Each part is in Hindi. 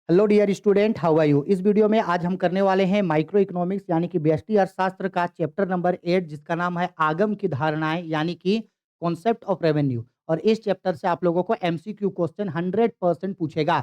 Hello dear student, how are you. इस वीडियो में आज हम करने वाले हैं माइक्रो इकोनॉमिक्स यानी कि व्यष्टि अर्थशास्त्र का चैप्टर नंबर 8 जिसका नाम है आगम की धारणाएं यानी कि कॉन्सेप्ट ऑफ रेवेन्यू। और इस चैप्टर से आप लोगों को एमसीक्यू क्वेश्चन 100% पूछेगा।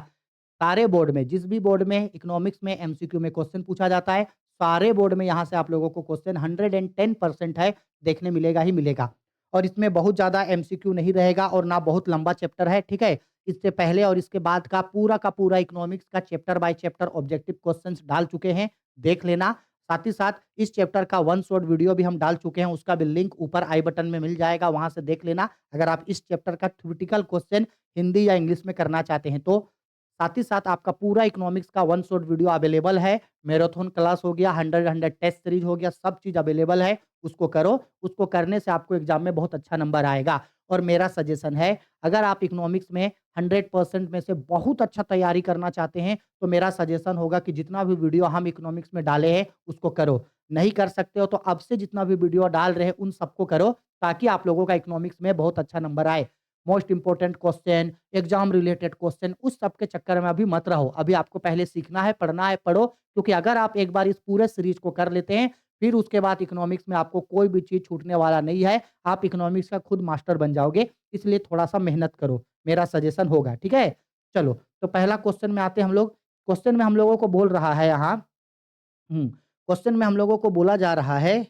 सारे बोर्ड में, जिस भी बोर्ड में इकोनॉमिक्स में एमसीक्यू में क्वेश्चन पूछा जाता है, सारे बोर्ड में यहाँ से आप लोगों को क्वेश्चन 110% है, देखने मिलेगा ही मिलेगा। और इसमें बहुत ज़्यादा एमसीक्यू नहीं रहेगा और ना बहुत लंबा चैप्टर है, ठीक है। इससे पहले और इसके बाद का पूरा इकोनॉमिक्स का chapter by chapter objective questions डाल चुके हैं, देख लेना। साथ ही साथ इस चैप्टर का वन शॉट वीडियो भी हम डाल चुके हैं, उसका भी लिंक ऊपर आई बटन में मिल जाएगा, वहां से देख लेना। अगर आप इस चैप्टर का थ्योरेटिकल क्वेश्चन हिंदी या इंग्लिश में करना चाहते हैं तो। साथ ही साथ आपका पूरा इकोनॉमिक्स का वन शॉट वीडियो अवेलेबल है। मैराथन क्लास हो गया, 100 टेस्ट सीरीज हो गया, सब चीज अवेलेबल है। उसको करो, उसको करने से आपको एग्जाम में बहुत अच्छा नंबर आएगा। और मेरा सजेशन है, अगर आप इकोनॉमिक्स में 100% में से बहुत अच्छा तैयारी करना चाहते हैं तो मेरा सजेशन होगा कि जितना भी वीडियो हम इकोनॉमिक्स में डाले हैं उसको करो। नहीं कर सकते हो तो अब से जितना भी वीडियो डाल रहे हैं उन सबको करो, ताकि आप लोगों का इकोनॉमिक्स में बहुत अच्छा नंबर आए। Most important question, exam related question, उस सब के चक्कर में अभी मत रहो। अभी आपको पहले सीखना है, पढ़ना है, पढ़ो। क्योंकि अगर आप एक बार इस पूरे सीरीज को कर लेते हैं, फिर उसके बाद इकोनॉमिक्स में आपको कोई भी चीज छूटने वाला नहीं है। आप इकोनॉमिक्स का खुद मास्टर बन जाओगे। इसलिए थोड़ा सा मेहनत करो, मेरा सजेशन होगा, ठीक है। चलो, तो पहला क्वेश्चन में आते हैं हम लोग। क्वेश्चन में हम लोगों को बोल रहा है यहाँ, क्वेश्चन में हम लोगों को बोला जा रहा है,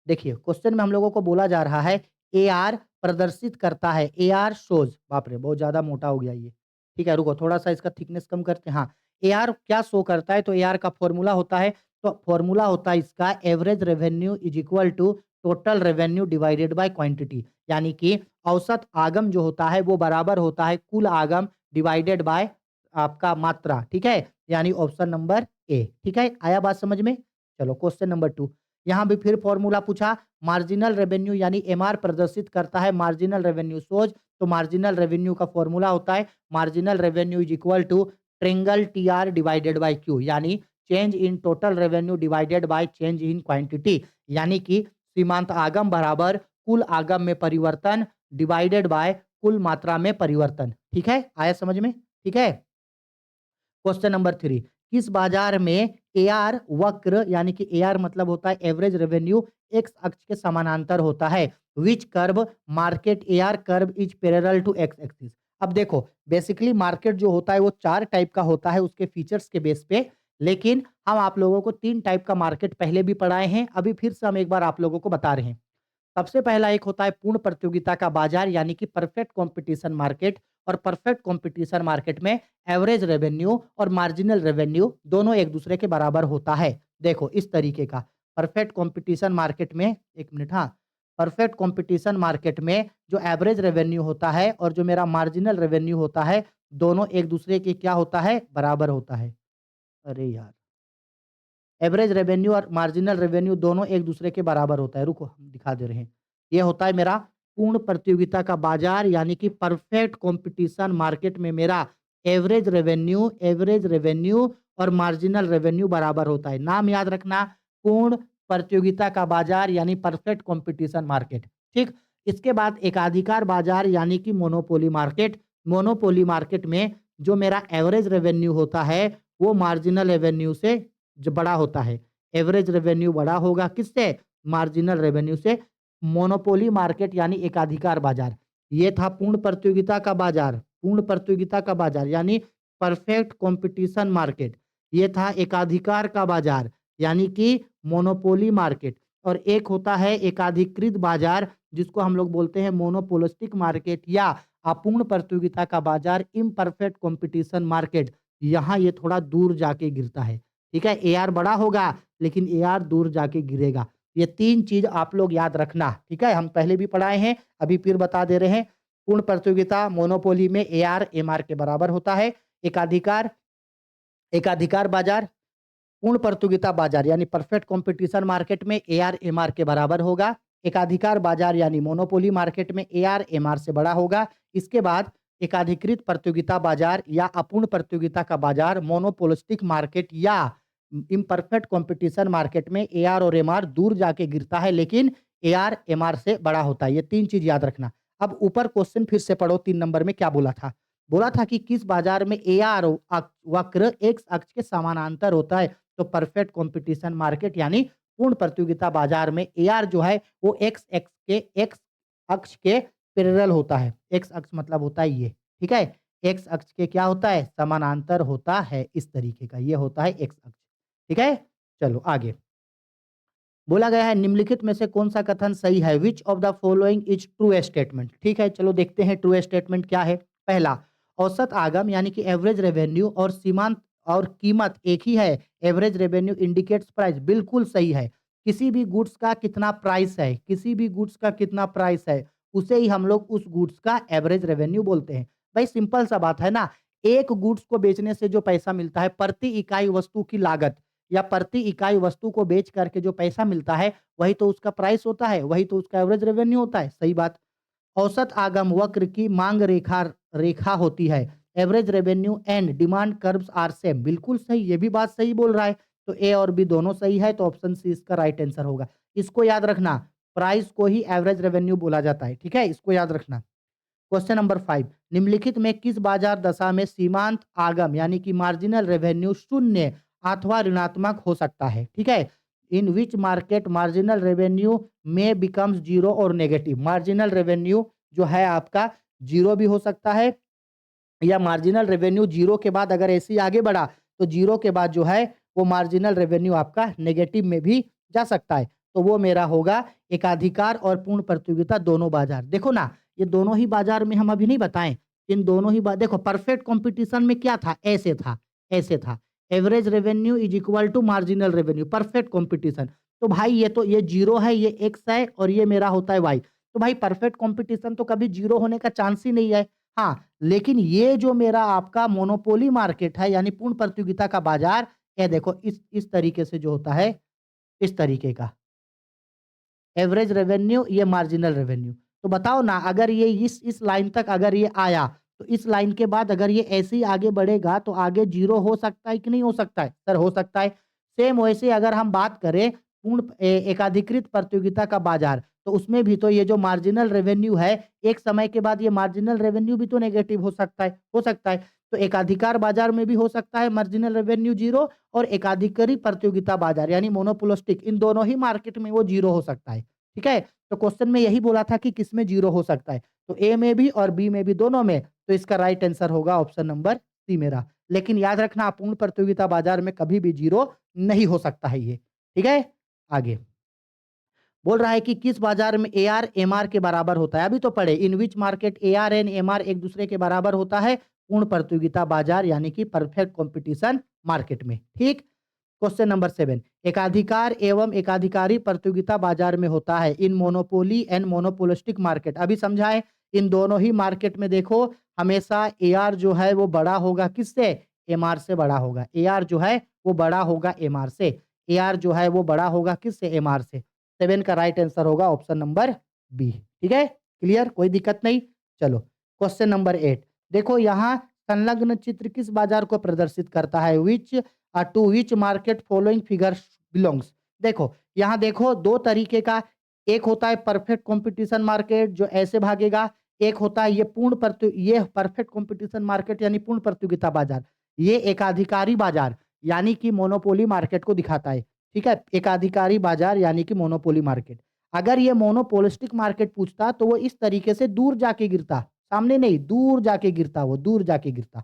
देखिए क्वेश्चन में हम लोगों को बोला जा रहा है एआर प्रदर्शित करता है। एआर शोज, बाप रे बहुत ज्यादा मोटा हो गया ये। ठीक है, रुको थोड़ा सा इसका थिकनेस कम करते हैं। हाँ, एआर क्या शो करता है, तो एआर का फॉर्मूला होता है, तो फॉर्मूला होता है इसका average revenue is equal to total revenue divided by quantity. यानी कि औसत आगम जो होता है वो बराबर होता है कुल आगम डिवाइडेड बाय आपका मात्रा, ठीक है। यानी ऑप्शन नंबर ए, ठीक है। आया बात समझ में। चलो क्वेश्चन नंबर 2। यहाँ भी फिर फॉर्मूला पूछा, मार्जिनल रेवेन्यू यानी एमआर प्रदर्शित करता है मार्जिनल रेवेन्यू सोज। तो मार्जिनल रेवेन्यू का फॉर्मूला होता है marginal revenue is equal to triangle TR divided by Q. यानी change in total revenue divided by change in quantity. यानी कि सीमांत आगम बराबर कुल आगम में परिवर्तन डिवाइडेड बाय कुल मात्रा में परिवर्तन। ठीक है, आया समझ में। ठीक है। क्वेश्चन नंबर 3, किस बाजार में एआर वक्र यानी कि एआर मतलब होता है एवरेज रेवेन्यू एक्स अक्ष के समानांतर होता है। Which curve market AR curve is parallel to X axis. अब देखो, बेसिकली मार्केट जो होता है वो 4 टाइप का होता है उसके फीचर्स के बेस पे। लेकिन हम आप लोगों को 3 टाइप का मार्केट पहले भी पढ़ाए हैं, अभी फिर से हम एक बार आप लोगों को बता रहे हैं। सबसे पहला एक होता है पूर्ण प्रतियोगिता का बाजार यानी कि परफेक्ट कंपटीशन मार्केट। और परफेक्ट कंपटीशन मार्केट में एवरेज रेवेन्यू और मार्जिनल रेवेन्यू दोनों एक दूसरे के बराबर होता है। देखो इस तरीके का परफेक्ट कंपटीशन मार्केट में, एक मिनट, हाँ, परफेक्ट कंपटीशन मार्केट में जो एवरेज रेवेन्यू होता है और जो मेरा मार्जिनल रेवेन्यू होता है, दोनों एक दूसरे के क्या होता है, बराबर होता है। अरे यार, एवरेज रेवेन्यू और मार्जिनल रेवेन्यू दोनों एक दूसरे के बराबर होता है। रुको हम दिखा दे रहे हैं। ये होता है मेरा पूर्ण प्रतियोगिता का बाजार यानी कि परफेक्ट कंपटीशन मार्केट में मेरा एवरेज रेवेन्यू और मार्जिनल रेवेन्यू बराबर होता है। नाम याद रखना, पूर्ण प्रतियोगिता का बाजार यानी परफेक्ट कंपटीशन मार्केट। ठीक। इसके बाद एकाधिकार बाजार यानी कि मोनोपोली मार्केट। मोनोपोली मार्केट में जो मेरा एवरेज रेवेन्यू होता है वो मार्जिनल रेवेन्यू से जो बड़ा होता है। एवरेज रेवेन्यू बड़ा होगा किससे, मार्जिनल रेवेन्यू से। मोनोपोली मार्केट यानी एकाधिकार बाजार। ये था पूर्ण प्रतियोगिता का बाजार, पूर्ण प्रतियोगिता का बाजार यानी परफेक्ट कंपटीशन मार्केट। ये था एकाधिकार का बाजार यानी कि मोनोपोली मार्केट। और एक होता है एकाधिकृत बाजार जिसको हम लोग बोलते हैं मोनोपोलिस्टिक मार्केट या अपूर्ण प्रतियोगिता का बाजार, इम्परफेक्ट कंपटीशन मार्केट। यहाँ ये थोड़ा दूर जाके गिरता है। ठीक है, एआर बड़ा होगा लेकिन एआर दूर जाके गिरेगा। ये 3 चीज आप लोग याद रखना। ठीक है, हम पहले भी पढ़ाए हैं, अभी फिर बता दे रहे हैं। पूर्ण प्रतियोगिता मोनोपोली में एआर एमआर के बराबर होता है। एकाधिकार एकाधिकार बाजार पूर्ण प्रतियोगिता बाजार यानी परफेक्ट कंपटीशन मार्केट में एआर एमआर के बराबर होगा। एकाधिकार बाजार यानी मोनोपोली मार्केट में एआर एमआर से बड़ा होगा। इसके बाद एकाधिकृत प्रतियोगिता बाजार या अपूर्ण प्रतियोगिता का बाजार मोनोपोलिस्टिक मार्केट या इम्परफेक्ट कंपटीशन मार्केट में एआर और एमआर दूर जाके गिरता है लेकिन एआर एमआर से बड़ा होता है। ये 3 चीज याद रखना। अब ऊपर क्वेश्चन फिर से पढ़ो, 3 नंबर में क्या बोला था। बोला था कि किस बाजार में एआर वक्र एक्स अक्ष के समानांतर होता है, तो परफेक्ट कंपटीशन मार्केट यानी पूर्ण प्रतियोगिता बाजार में एआर जो है वो एक्स अक्ष के पैरेलल होता है। एक्स अक्ष मतलब होता है ये, ठीक है? एक्स अक्ष के क्या होता है? समानांतर होता है, इस तरीके का, ये होता है एक्स अक्ष, ठीक है? चलो आगे। बोला गया है निम्नलिखित में से कौन सा कथन सही है? Which of the following is true statement. ठीक है, चलो देखते हैं ट्रू स्टेटमेंट क्या है। पहला, औसत आगम यानी कि एवरेज रेवेन्यू और सीमांत और कीमत एक ही है। एवरेज रेवेन्यू इंडिकेट्स प्राइस, बिल्कुल सही है। किसी भी गुड्स का कितना प्राइस है, किसी भी गुड्स का कितना प्राइस है, उसे ही हम लोग उस गुड्स का एवरेज रेवेन्यू बोलते हैं। भाई सिंपल सा बात है ना, एक गुड्स को बेचने से जो पैसा मिलता है, प्रति इकाई वस्तु की लागत या प्रति इकाई वस्तु को बेच करके जो पैसा मिलता है, वही तो उसका प्राइस होता है, वही तो उसका एवरेज रेवेन्यू होता है। सही बात। औसत आगम वक्र की मांग रेखा रेखा होती है। Average revenue and demand curves are same, बिल्कुल सही, ये भी बात सही बोल रहा है। तो ए और बी दोनों सही है, तो ऑप्शन सी इसका राइट आंसर होगा। इसको याद रखना, प्राइस को ही एवरेज रेवेन्यू बोला जाता है, ठीक है, इसको याद रखना। क्वेश्चन नंबर 5, निम्नलिखित में किस बाजार दशा में सीमांत आगम यानी कि मार्जिनल रेवेन्यू शून्य अथवा ऋणात्मक हो सकता है? ठीक है, इन विच मार्केट मार्जिनल रेवेन्यू में बिकम्स जीरो और नेगेटिव। मार्जिनल रेवेन्यू जो है आपका जीरो भी हो सकता है, या मार्जिनल रेवेन्यू जीरो के बाद अगर ऐसे ही आगे बढ़ा तो जीरो के बाद जो है वो मार्जिनल रेवेन्यू आपका नेगेटिव में भी जा सकता है। तो वो मेरा होगा एकाधिकार और पूर्ण प्रतियोगिता दोनों बाजार। देखो ना, ये दोनों ही बाजार में हम अभी नहीं बताएं, इन दोनों ही देखो परफेक्ट कंपटीशन में क्या था, ऐसे था, ऐसे था, average revenue is equal to marginal revenue, perfect competition. तो भाई ये तो ये जीरो है, ये एक्स है और ये मेरा होता है वाई। तो भाई परफेक्ट कंपटीशन तो कभी जीरो होने का चांस ही नहीं है। हाँ, लेकिन ये जो मेरा आपका मोनोपोली मार्केट है यानी पूर्ण प्रतियोगिता का बाजार, ये देखो इस तरीके से जो होता है, इस तरीके का एवरेज रेवेन्यू, ये मार्जिनल रेवेन्यू। तो बताओ ना, अगर ये इस लाइन तक अगर ये आया, तो इस लाइन के बाद अगर ये ऐसे ही आगे बढ़ेगा तो आगे जीरो हो सकता है कि नहीं हो सकता है? सर हो सकता है। सेम वैसे अगर हम बात करें एकाधिकृत प्रतियोगिता का बाजार, तो उसमें भी तो ये जो मार्जिनल रेवेन्यू है, एक समय के बाद ये मार्जिनल रेवेन्यू भी तो नेगेटिव हो सकता है, हो सकता है। तो एकाधिकार बाजार में भी हो सकता है मार्जिनल रेवेन्यू जीरो, और एकाधिकारी प्रतियोगिता बाजार यानी मोनोपोलिस्टिक, इन दोनों ही मार्केट में वो जीरो हो सकता है। ठीक है, तो क्वेश्चन में यही बोला था कि किसमें जीरो हो सकता है, तो ए में भी और बी में भी, दोनों में। तो इसका राइट आंसर होगा ऑप्शन नंबर सी मेरा। लेकिन याद रखना, पूर्ण प्रतियोगिता बाजार में कभी भी जीरो नहीं हो सकता है ये। ठीक है, आगे बोल रहा है कि किस बाजार में एआर एमआर के बराबर होता है? अभी तो पढ़े, इन विच मार्केट एआर एंड एमआर एक दूसरे के बराबर होता है? पूर्ण प्रतियोगिता बाजार यानी कि परफेक्ट कंपटीशन मार्केट में। ठीक। क्वेश्चन नंबर 7, एकाधिकार एवं एकाधिकारी प्रतियोगिता बाजार में होता है इन मोनोपोली एंड मोनोपोलिस्टिक मार्केट। अभी समझाएं, इन दोनों ही मार्केट में देखो हमेशा एआर जो है वो बड़ा होगा किससे? एमआर से बड़ा होगा। एआर जो है वो बड़ा होगा एमआर से। एआर जो है वो बड़ा होगा किससे? एमआर से। 7 का राइट आंसर होगा ऑप्शन नंबर बी। ठीक है, क्लियर, कोई दिक्कत नहीं। चलो क्वेश्चन नंबर 8, देखो यहाँ संलग्न चित्र किस बाजार को प्रदर्शित करता है? Which to which market following figures belongs. देखो यहाँ देखो दो तरीके का, एक होता है परफेक्ट कंपटीशन मार्केट जो ऐसे भागेगा, एक होता है ये परफेक्ट कंपटीशन मार्केट यानी पूर्ण प्रतियोगिता बाजार, ये एकाधिकारी बाजार यानी कि मोनोपोली मार्केट को दिखाता है। ठीक है, एकाधिकारी बाजार यानी कि मोनोपोली मार्केट। अगर ये मोनोपोलिस्टिक मार्केट पूछता तो वो इस तरीके से दूर जाके गिरता, सामने नहीं, दूर जाके गिरता, वो दूर जाके गिरता।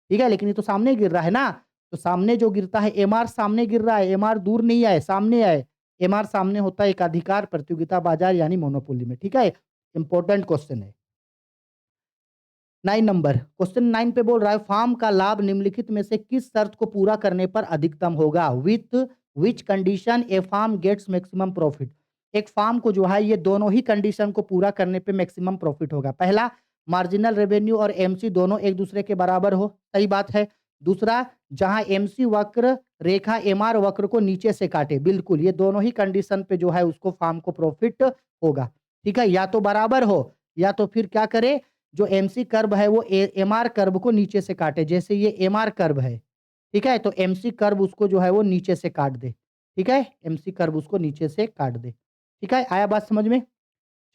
ठीक है, लेकिन ये तो सामने गिर रहा है ना, तो सामने जो गिरता है, एमआर सामने गिर रहा है, एमआर दूर नहीं आए, सामने आए। एमआर सामने होता है एकाधिकार प्रतियोगिता बाजार यानी मोनोपोली में। ठीक है, इंपॉर्टेंट क्वेश्चन है। 9 नंबर, क्वेश्चन 9 पे बोल रहा है फार्म का लाभ निम्नलिखित में से किस शर्त को पूरा करने पर अधिकतम होगा? With which condition a firm gets maximum profit. एक फार्म को जो है ये दोनों ही कंडीशन को पूरा करने पे मैक्सिमम प्रॉफिट होगा। पहला, मार्जिनल रेवेन्यू और एमसी दोनों एक दूसरे के बराबर हो, सही बात है। दूसरा, जहां एमसी वक्र रेखा एमआर वक्र को नीचे से काटे, बिल्कुल, ये दोनों ही कंडीशन पे जो है उसको फार्म को प्रॉफिट होगा। ठीक है, या तो बराबर हो या तो फिर क्या करे, जो एमसी कर्व है वो एमआर कर्व को नीचे से काटे, जैसे ये एमआर कर्व है। ठीक है, तो एमसी कर्व उसको जो है वो नीचे से काट दे। ठीक है, एमसी कर्व उसको नीचे से काट दे। ठीक है, आया बात समझ में?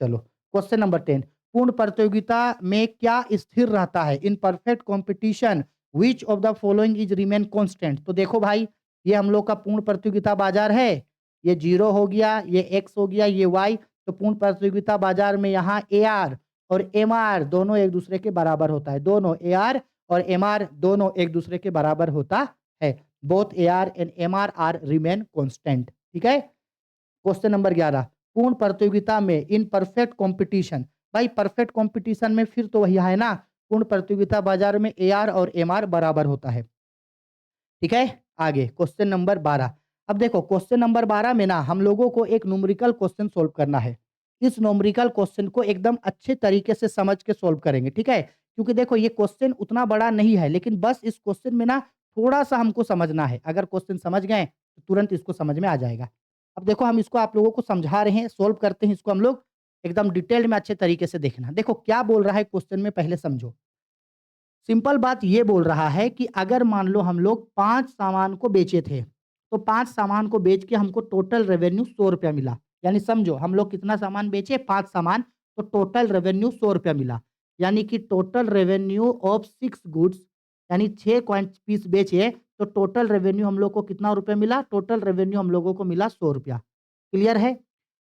चलो क्वेश्चन नंबर 10, पूर्ण प्रतियोगिता में क्या स्थिर रहता है? In perfect competition which of the following is remain constant? तो देखो भाई, ये हम लोग का पूर्ण प्रतियोगिता बाजार है। ये 0 हो गया, ये x हो गया, ये y। तो पूर्ण प्रतियोगिता बाजार में यहाँ AR और MR दोनों एक दूसरे के बराबर होता है। दोनों AR और MR दोनों एक दूसरे के बराबर होता है। Both AR and MR are remain constant. ठीक है। क्वेश्चन नंबर 11, पूर्ण प्रतियोगिता में इन परफेक्ट कंपटीशन। भाई परफेक्ट कंपटीशन में फिर तो वही है ना, पूर्ण प्रतियोगिता बाजार में AR और MR बराबर होता है। ठीक है। आगे क्वेश्चन नंबर 12। अब देखो क्वेश्चन नंबर 12 में ना हम लोगों को एक न्यूमेरिकल क्वेश्चन सोल्व करना है। इस न्यूमेरिकल क्वेश्चन को एकदम अच्छे तरीके से समझ के सोल्व करेंगे। ठीक है। क्योंकि देखो ये क्वेश्चन उतना बड़ा नहीं है, लेकिन बस इस क्वेश्चन में ना थोड़ा सा हमको समझना है। अगर क्वेश्चन समझ गए तो तुरंत इसको समझ में आ जाएगा। अब देखो हम इसको आप लोगों को समझा रहे हैं, सोल्व करते हैं इसको हम लोग एकदम डिटेल में अच्छे तरीके से देखना। देखो क्या बोल रहा है क्वेश्चन में, पहले समझो। सिंपल बात ये बोल रहा है कि अगर मान लो हम लोग 5 सामान को बेचे थे, तो 5 सामान को बेच के हमको टोटल रेवेन्यू 100 रुपया मिला। यानी समझो हम लोग कितना सामान बेचे, 5 सामान, तो टोटल रेवेन्यू 100 रुपया मिला। यानी कि टोटल रेवेन्यू ऑफ 6 गुड्स, यानी 6 कॉइन पीस बेचे तो टोटल रेवेन्यू हम लोग को कितना रुपया मिला? टोटल रेवेन्यू हम लोगों को मिला 100 रुपया। क्लियर है?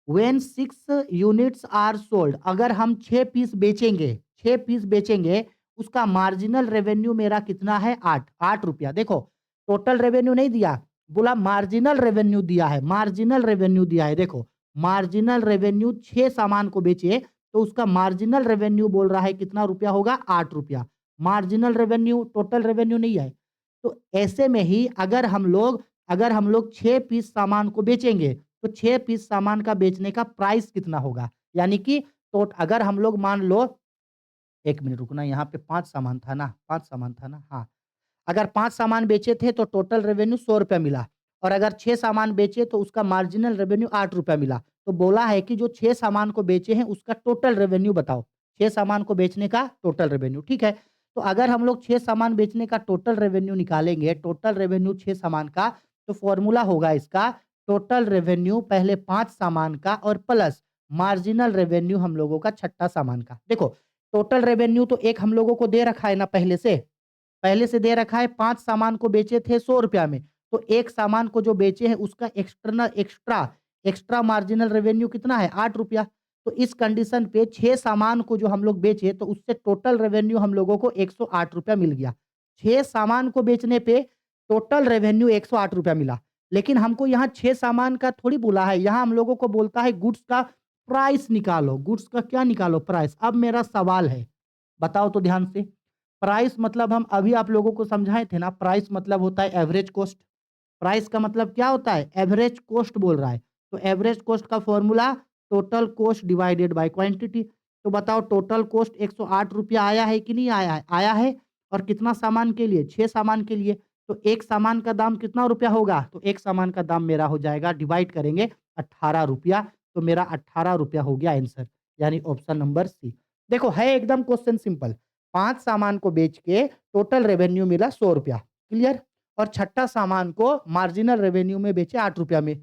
व्हेन 6 यूनिट्स आर सोल्ड, अगर हम 6 पीस बेचेंगे, 6 पीस बेचेंगे, उसका मार्जिनल रेवेन्यू मेरा कितना है? 8 रुपया। देखो टोटल रेवेन्यू नहीं दिया, बोला मार्जिनल रेवेन्यू दिया है, मार्जिनल रेवेन्यू दिया है। देखो मार्जिनल रेवेन्यू 6 सामान को बेचे तो उसका मार्जिनल रेवेन्यू बोल रहा है कितना रुपया होगा? 8 रुपया। मार्जिनल रेवेन्यू, टोटल रेवेन्यू नहीं है। तो ऐसे में ही अगर हम लोग 6 पीस सामान को बेचेंगे तो 6 पीस सामान का बेचने का प्राइस कितना होगा? यानी कि तो अगर हम लोग मान लो, 1 मिनट रुकना, यहाँ पे 5 सामान था ना, 5 सामान था ना? हाँ। अगर 5 सामान बेचे थे तो टोटल रेवेन्यू 100 रुपया मिला, और अगर 6 सामान बेचे तो उसका मार्जिनल रेवेन्यू 8 रुपया मिला। तो बोला है कि जो 6 सामान को बेचे हैं उसका टोटल रेवेन्यू बताओ। 6 सामान को बेचने का टोटल रेवेन्यू, ठीक है। तो अगर हम लोग 6 सामान बेचने का टोटल रेवेन्यू निकालेंगे, टोटल रेवेन्यू 6 सामान का, तो फॉर्मूला होगा इसका टोटल रेवेन्यू पहले 5 सामान का और प्लस मार्जिनल रेवेन्यू हम लोगों का छठा सामान का। देखो टोटल रेवेन्यू तो एक हम लोगों को दे रखा है ना, पहले से दे रखा है। 5 सामान को बेचे थे 100 रुपया में, तो एक सामान को जो बेचे हैं उसका एक्स्ट्रा मार्जिनल रेवेन्यू कितना है? 8 रुपया। तो इस कंडीशन पे 6 सामान को जो हम लोग बेचे तो उससे टोटल रेवेन्यू हम लोगों को 108 रुपया मिल गया। 6 सामान को बेचने पे टोटल रेवेन्यू 108 रुपया मिला। लेकिन हमको यहाँ 6 सामान का थोड़ी बोला है, यहाँ हम लोगों को बोलता है गुड्स का प्राइस निकालो। गुड्स का क्या निकालो? प्राइस। अब मेरा सवाल है, बताओ तो ध्यान से। प्राइस मतलब हम अभी आप लोगों को समझाए थे ना, प्राइस मतलब होता है एवरेज कॉस्ट। प्राइस का मतलब क्या होता है? एवरेज कॉस्ट बोल रहा है। तो एवरेज कॉस्ट का formula total cost divided by quantity. तो बताओ टोटल कॉस्ट 108 रुपया आया है कि नहीं आया है? आया है। और कितना सामान के लिए? 6 सामान के लिए। तो एक सामान का दाम कितना रुपया होगा? तो एक सामान का दाम मेरा हो जाएगा, डिवाइड करेंगे 18 रुपया, तो मेरा 18 रुपया हो गया आंसर, यानी ऑप्शन नंबर सी। देखो है एकदम क्वेश्चन सिंपल। 5 सामान को बेच के टोटल रेवेन्यू मिला 100 रुपया, क्लियर। और छठा सामान को मार्जिनल रेवेन्यू में बेचे 8 रुपया में।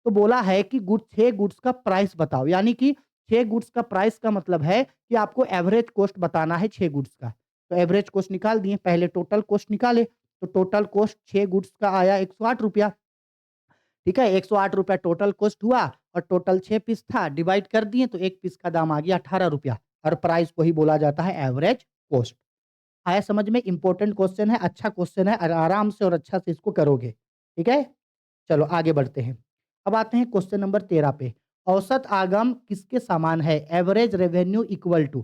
तो बोला है कि 6 गुड्स का प्राइस बताओ, यानी कि 6 गुड्स का प्राइस का मतलब है कि आपको एवरेज कॉस्ट बताना है 6 गुड्स का। तो एवरेज कॉस्ट निकाल दिए, पहले टोटल कॉस्ट निकाले, तो टोटल कॉस्ट 6 गुड्स का आया 108 रुपया। ठीक है, 108 रुपया टोटल कॉस्ट हुआ, और टोटल 6 पीस था, डिवाइड कर दिए तो एक पीस का दाम आ गया 18 रुपया, और प्राइस को ही बोला जाता है एवरेज कॉस्ट। आया समझ में? इंपॉर्टेंट क्वेश्चन है, अच्छा क्वेश्चन है, और आराम से और अच्छा से इसको करोगे। ठीक है, चलो आगे बढ़ते हैं। अब आते हैं क्वेश्चन नंबर 13 पे। औसत आगम किसके समान है? Average revenue equal to.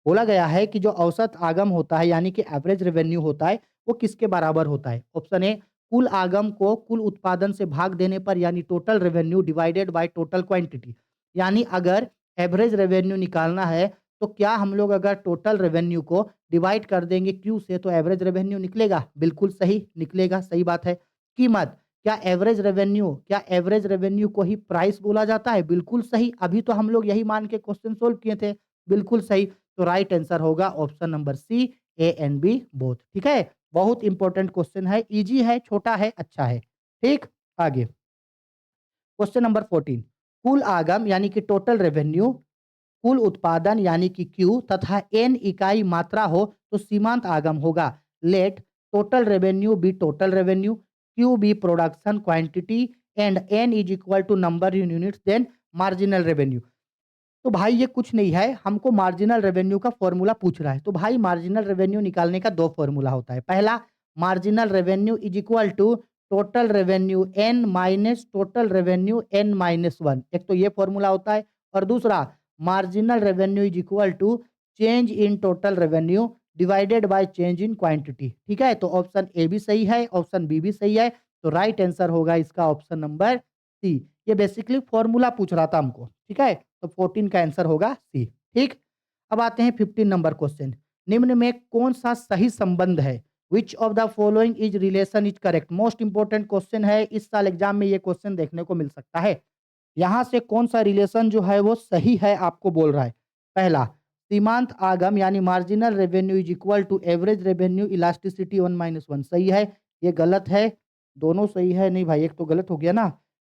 बोला गया है कि जो औसत आगम होता है यानी कि एवरेज रेवेन्यू होता है वो किसके बराबर होता है? ऑप्शन ए, कुल आगम को कुल उत्पादन से भाग देने पर, यानी total revenue divided by total quantity. यानी अगर एवरेज रेवेन्यू निकालना है तो क्या हम लोग अगर टोटल रेवेन्यू को डिवाइड कर देंगे क्यू से तो एवरेज रेवेन्यू निकलेगा? बिल्कुल सही निकलेगा, सही बात है। कीमत, क्या एवरेज रेवेन्यू को ही प्राइस बोला जाता है? बिल्कुल सही। अभी तो हम लोग यही मान के क्वेश्चन सोल्व किए थे, बिल्कुल सही। तो राइट आंसर होगा option number C, A and B both. ठीक है, बहुत इंपॉर्टेंट क्वेश्चन है, इजी है, छोटा है, अच्छा है। ठीक, आगे क्वेश्चन नंबर 14। कुल आगम यानी कि टोटल रेवेन्यू कुल उत्पादन यानी कि Q तथा N इकाई मात्रा हो तो सीमांत आगम होगा। Let total revenue be total revenue, Q be production quantity and N is equal to number in units then marginal revenue. तो भाई ये कुछ नहीं है, हमको मार्जिनल रेवेन्यू का फॉर्मूला पूछ रहा है। तो भाई मार्जिनल रेवेन्यू निकालने का दो फॉर्मूला होता है। पहला, marginal revenue is equal to total revenue N minus total revenue N minus one, एक तो ये फॉर्मूला होता है। और दूसरा, marginal revenue is equal to change in total revenue divided by change in quantity. ठीक है, तो ऑप्शन ए भी सही है, ऑप्शन बी भी सही है। तो राइट आंसर होगा इसका ऑप्शन नंबर सी। ये बेसिकली फॉर्मूला पूछ रहा था हमको। ठीक है, तो 14 का आंसर होगा सी। ठीक, अब आते हैं 15 नंबर क्वेश्चन। निम्न में कौन सा सही संबंध है? Which of the following is relation is correct? Most important question है, इस साल एग्जाम में ये क्वेश्चन देखने को मिल सकता है। यहां से कौन सा रिलेशन जो है वो सही है आपको बोल रहा है। पहला, सीमांत आगम यानी marginal revenue is equal to average revenue elasticity 1 - 1, सही है। ये गलत है, दोनों सही है। नहीं भाई, एक तो गलत हो गया ना।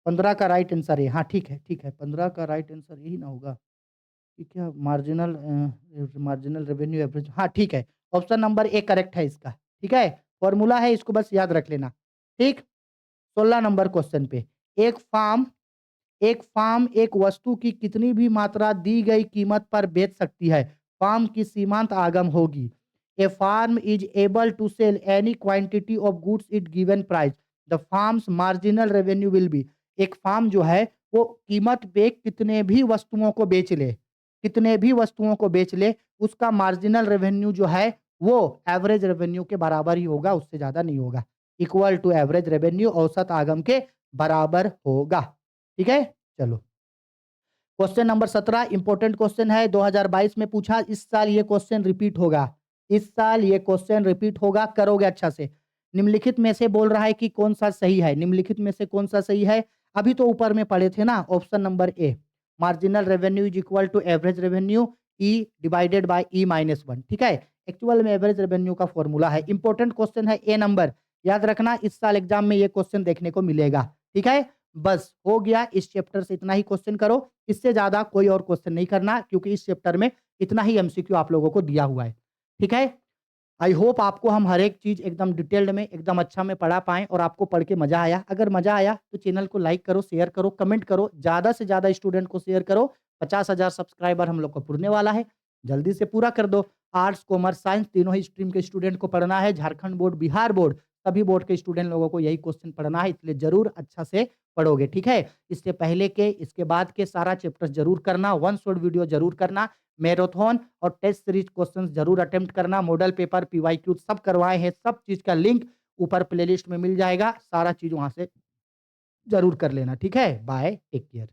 15 का राइट आंसर है। हाँ ठीक है, ठीक है, 15 का राइट आंसर यही ना होगा कि क्या मार्जिनल मार्जिनल रेवेन्यू एवरेज। हाँ ठीक है, ऑप्शन नंबर ए करेक्ट है इसका। ठीक है, फॉर्मूला है, इसको बस याद रख लेना। ठीक, 16 नंबर क्वेश्चन पे, एक फार्म एक फार्म एक वस्तु की कितनी भी मात्रा दी गई कीमत पर बेच सकती है? फार्म की सीमांत आगम होगी। A firm is able to sell any quantity of goods it given price, the firm's marginal revenue will be. एक फार्म जो है वो कीमत पे कितने भी वस्तुओं को बेच ले, कितने भी वस्तुओं को बेच ले, उसका मार्जिनल रेवेन्यू जो है वो एवरेज रेवेन्यू के बराबर ही होगा, उससे ज्यादा नहीं होगा। इक्वल टू एवरेज रेवेन्यू, औसत आगम के बराबर होगा। ठीक है, चलो क्वेश्चन नंबर 17 इंपॉर्टेंट क्वेश्चन है, 2022 में पूछा। इस साल ये क्वेश्चन रिपीट होगा, इस साल ये क्वेश्चन रिपीट होगा, करोगे अच्छा से। निम्नलिखित में से बोल रहा है कि कौन सा सही है, निम्नलिखित में से कौन सा सही है? अभी तो ऊपर में पढ़े थे ना, option number A, marginal revenue is equal to average revenue E divided by E minus one. ठीक है, एक्चुअल में एवरेज रेवेन्यू का फॉर्मूला है। इंपॉर्टेंट क्वेश्चन है, ए नंबर, याद रखना, इस साल एग्जाम में ये क्वेश्चन देखने को मिलेगा। ठीक है, बस हो गया, इस चैप्टर से इतना ही क्वेश्चन करो, इससे ज्यादा कोई और क्वेश्चन नहीं करना, क्योंकि इस चैप्टर में इतना ही एमसीक्यू आप लोगों को दिया हुआ है। ठीक है, आई होप आपको हम हर एक चीज एकदम डिटेल्ड में एकदम अच्छा में पढ़ा पाएं और आपको पढ़ के मजा आया। अगर मजा आया तो चैनल को लाइक करो, शेयर करो, कमेंट करो, ज्यादा से ज्यादा स्टूडेंट को शेयर करो। 50,000 सब्सक्राइबर हम लोग को पुरने वाला है, जल्दी से पूरा कर दो। आर्ट्स कॉमर्स साइंस तीनों ही स्ट्रीम के स्टूडेंट को पढ़ना है, झारखंड बोर्ड बिहार बोर्ड सभी बोर्ड के स्टूडेंट लोगों को यही क्वेश्चन पढ़ना है, इसलिए जरूर अच्छा से पढ़ोगे। ठीक है, इससे पहले के इसके बाद के सारा चैप्टर जरूर करना, वन शॉट वीडियो जरूर करना, मैराथन और टेस्ट सीरीज क्वेश्चंस जरूर अटेम्प्ट करना, मॉडल पेपर पीवाईक्यू सब करवाए हैं, सब चीज का लिंक ऊपर प्लेलिस्ट में मिल जाएगा, सारा चीज वहां से जरूर कर लेना। ठीक है, बाय, टेक केयर।